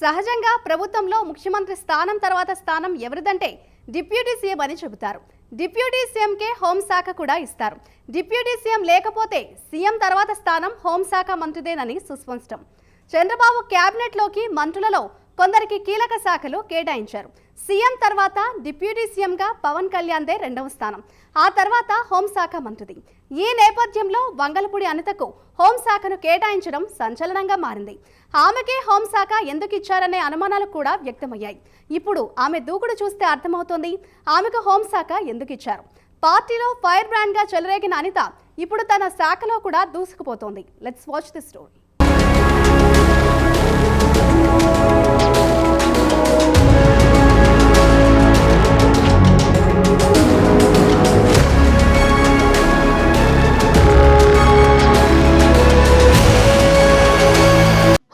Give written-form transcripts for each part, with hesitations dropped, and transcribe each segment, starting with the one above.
సహజంగా ప్రభుత్వంలో ముఖ్యమంత్రి స్థానం తర్వాత స్థానం ఎవరిదంటే డిప్యూటీ సీఎం అని చెబుతారు. డిప్యూటీ సీఎంకే హోంశాఖ కూడా ఇస్తారు. డిప్యూటీ సీఎం లేకపోతే సీఎం తర్వాత స్థానం హోంశాఖ మంత్రిదేనని సుస్పష్టం. చంద్రబాబు క్యాబినెట్లోకి మంత్రులలో కొందరికి కీలక శాఖలు కేటాయించారు. సీఎం తర్వాత డిప్యూటీ సీఎంగా పవన్ కళ్యాణ్దే రెండవ స్థానం, ఆ తర్వాత హోంశాఖ మంత్రిది. ఈ నేపథ్యంలో వంగలపూడి అనితకు హోంశాఖను కేటాయించడం సంచలనంగా మారింది. ఆమెకే హోంశాఖ ఎందుకు ఇచ్చారనే అనుమానాలు కూడా వ్యక్తమయ్యాయి. ఇప్పుడు ఆమె దూకుడు చూస్తే అర్థమవుతోంది ఆమెకు హోంశాఖ ఎందుకు ఇచ్చారు. పార్టీలో ఫైర్ బ్రాండ్గా చెలరేగిన అనిత ఇప్పుడు తన శాఖలో కూడా దూసుకుపోతోంది. Let's watch the story.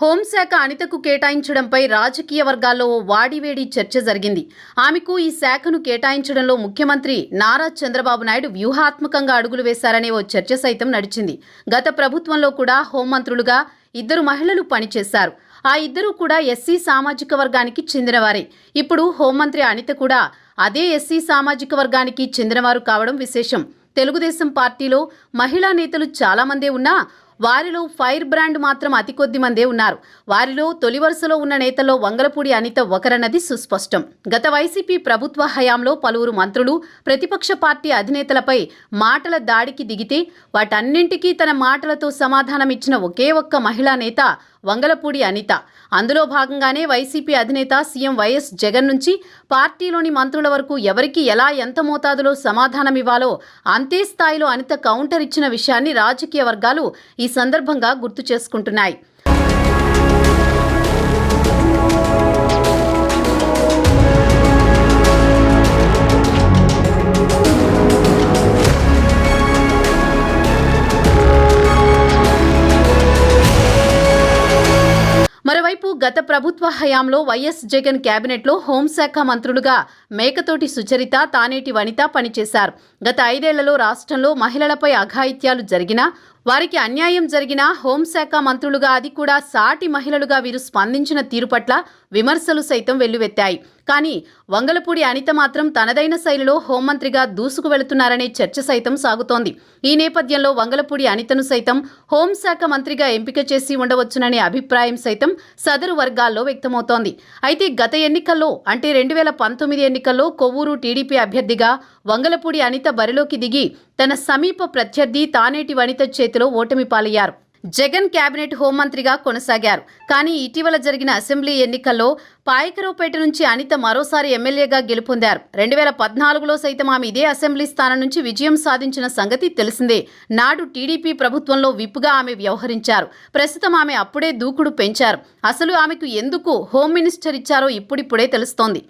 హోంశాఖ అనితకు కేటాయించడంపై రాజకీయ వర్గాల్లో వాడివేడి చర్చ జరిగింది. ఆమెకు ఈ శాఖను కేటాయించడంలో ముఖ్యమంత్రి నారా చంద్రబాబు నాయుడు వ్యూహాత్మకంగా అడుగులు వేశారనే ఓ చర్చ సైతం నడిచింది. గత ప్రభుత్వంలో కూడా హోంమంత్రులుగా ఇద్దరు మహిళలు పనిచేశారు. ఆ ఇద్దరూ కూడా ఎస్సీ సామాజిక వర్గానికి చెందినవారే. ఇప్పుడు హోంమంత్రి అనిత కూడా అదే ఎస్సీ సామాజిక వర్గానికి చెందినవారు కావడం విశేషం. తెలుగుదేశం పార్టీలో మహిళా నేతలు చాలా మందే ఉన్నా వారిలో ఫైర్ బ్రాండ్ మాత్రం అతి కొద్ది మందే ఉన్నారు. వారిలో తొలి వరుసలో ఉన్న నేతల్లో వంగలపూడి అనిత ఒకరన్నది సుస్పష్టం. గత వైసీపీ ప్రభుత్వ హయాంలో పలువురు మంత్రులు ప్రతిపక్ష పార్టీ అధినేతలపై మాటల దాడికి దిగితే వాటన్నింటికీ తన మాటలతో సమాధానమిచ్చిన ఒకే ఒక్క మహిళా నేత వంగలపూడి అనిత. అందులో భాగంగానే వైసీపీ అధినేత సీఎం వైఎస్ జగన్ నుంచి పార్టీలోని మంత్రుల వరకు ఎవరికి ఎలా ఎంత మోతాదులో సమాధానమివ్వాలో అంతే స్థాయిలో అనిత కౌంటర్ ఇచ్చిన విషయాన్ని రాజకీయ వర్గాలు ఈ సందర్భంగా గుర్తు చేసుకుంటున్నాయి. మరోవైపు గత ప్రభుత్వ హయాంలో వైఎస్ జగన్ కేబినెట్లో హోంశాఖ మంత్రులుగా మేకతోటి సుచరిత, తానేటి వనిత పనిచేశారు. గత 5 ఏళ్లలో రాష్ట్రంలో మహిళలపై అఘాయిత్యాలు జరిగినా, వారికి అన్యాయం జరిగినా హోంశాఖ మంత్రులుగా అది కూడా సాటి మహిళలుగా వీరు స్పందించిన తీరు పట్ల విమర్శలు సైతం వెల్లువెత్తాయి. కానీ వంగలపూడి అనిత మాత్రం తనదైన శైలిలో హోంమంత్రిగా దూసుకు వెళుతున్నారనే చర్చ సైతం సాగుతోంది. ఈ నేపథ్యంలో వంగలపూడి అనితను సైతం హోంశాఖ మంత్రిగా ఎంపిక చేసి ఉండవచ్చుననే అభిప్రాయం సైతం సదరు వర్గాల్లో వ్యక్తమవుతోంది. అయితే గత ఎన్నికల్లో అంటే 2019 ఎన్నికల్లో కొవ్వూరు టీడీపీ అభ్యర్థిగా వంగలపూడి అనిత బరిలోకి దిగి తన సమీప ప్రత్యర్థి తానేటి వనిత చేతిలో ఓటమి పాలయ్యారు. జగన్ కేబినెట్ హోంమంత్రిగా కొనసాగారు. కానీ ఇటీవల జరిగిన అసెంబ్లీ ఎన్నికల్లో పాయకరావుపేట నుంచి అనిత మరోసారి ఎమ్మెల్యేగా గెలుపొందారు. 2014లో సైతం ఆమె ఇదే అసెంబ్లీ స్థానం నుంచి విజయం సాధించిన సంగతి తెలిసిందే. నాడు టీడీపీ ప్రభుత్వంలో విప్గా ఆమె వ్యవహరించారు. ప్రస్తుతం ఆమె అప్పుడే దూకుడు పెంచారు. అసలు ఆమెకు ఎందుకు హోం మినిస్టర్ ఇచ్చారో ఇప్పుడిప్పుడే తెలుస్తోంది.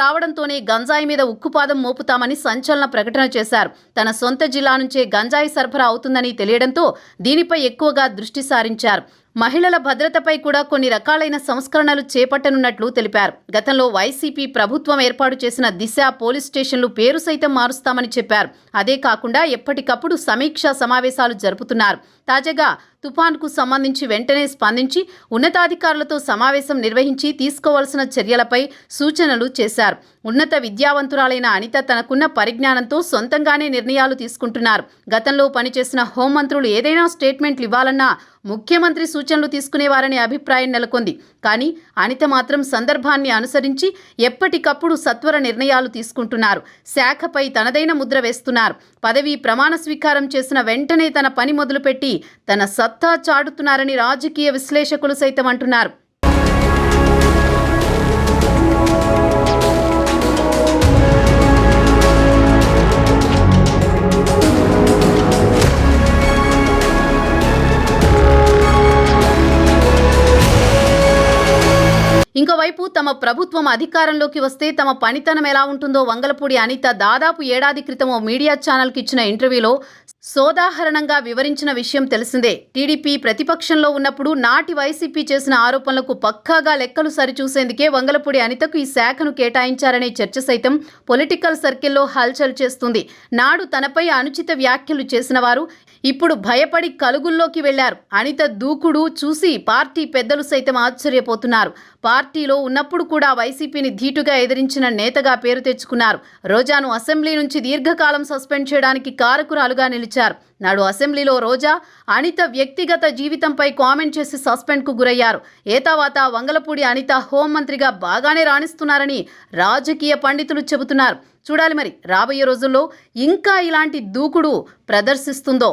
రావడంతోనే గంజాయి మీద ఉక్కుపాదం మోపుతామని సంచలన ప్రకటన చేశారు. తన సొంత జిల్లా నుంచే గంజాయి సరఫరా అవుతుందని తెలియడంతో దీనిపై ఎక్కువగా దృష్టి సారించారు. మహిళల భద్రతపై కూడా కొన్ని రకాలైన సంస్కరణలు చేపట్టనున్నట్లు తెలిపారు. గతంలో వైసీపీ ప్రభుత్వం ఏర్పాటు చేసిన దిశ పోలీస్ స్టేషన్లు పేరు సైతం మారుస్తామని చెప్పారు. అదే కాకుండా ఎప్పటికప్పుడు సమీక్షా సమావేశాలు జరుపుతున్నారు. తాజాగా తుఫాన్కు సంబంధించి వెంటనే స్పందించి ఉన్నతాధికారులతో సమావేశం నిర్వహించి తీసుకోవాల్సిన చర్యలపై సూచనలు చేశారు. ఉన్నత విద్యావంతురాలైన అనిత తనకున్న పరిజ్ఞానంతో సొంతంగానే నిర్ణయాలు తీసుకుంటున్నారు. గతంలో పనిచేసిన హోంమంత్రులు ఏదైనా స్టేట్మెంట్లు ఇవ్వాలన్నా ముఖ్యమంత్రి సూచనలు తీసుకునేవారనే అభిప్రాయం నెలకొంది. కానీ అనిత మాత్రం సందర్భాన్ని అనుసరించి ఎప్పటికప్పుడు సత్వర నిర్ణయాలు తీసుకుంటున్నారు. శాఖపై తనదైన ముద్ర వేస్తున్నారు. పదవి ప్రమాణ స్వీకారం చేసిన వెంటనే తన పని మొదలుపెట్టి తన సత్తా చాటుతున్నారని రాజకీయ విశ్లేషకులు సైతం అంటున్నారు. ఇంకోవైపు తమ ప్రభుత్వం అధికారంలోకి వస్తే తమ పనితనం ఎలా ఉంటుందో వంగలపూడి అనిత దాదాపు ఏడాది క్రితం ఓ మీడియా ఛానల్కి ఇచ్చిన ఇంటర్వ్యూలో సోదాహరణంగా వివరించిన విషయం తెలిసిందే. టీడీపీ ప్రతిపక్షంలో ఉన్నప్పుడు నాటి వైసీపీ చేసిన ఆరోపణలకు పక్కాగా లెక్కలు సరిచూసేందుకే వంగలపూడి అనితకు ఈ శాఖను కేటాయించారనే చర్చ సైతం పొలిటికల్ సర్కిల్లో హల్చల్ చేస్తుంది. నాడు తనపై అనుచిత వ్యాఖ్యలు చేసిన వారు ఇప్పుడు భయపడి కలుగుల్లోకి వెళ్లారు. అనిత దూకుడు చూసి పార్టీ పెద్దలు సైతం ఆశ్చర్యపోతున్నారు. పార్టీలో ఉన్నప్పుడు కూడా వైసీపీని ధీటుగా ఎదిరించిన నేతగా పేరు తెచ్చుకున్నారు. రోజాను అసెంబ్లీ నుంచి దీర్ఘకాలం సస్పెండ్ చేయడానికి కారకురాలుగా నిలిచారు. నాడు అసెంబ్లీలో రోజా అనిత వ్యక్తిగత జీవితంపై కామెంట్ చేసి సస్పెండ్కు గురయ్యారు. ఏతావాత వంగలపూడి అనిత హోంమంత్రిగా బాగానే రాణిస్తున్నారని రాజకీయ పండితులు చెబుతున్నారు. చూడాలి మరి రాబోయే రోజుల్లో ఇంకా ఇలాంటి దూకుడు ప్రదర్శిస్తుందో.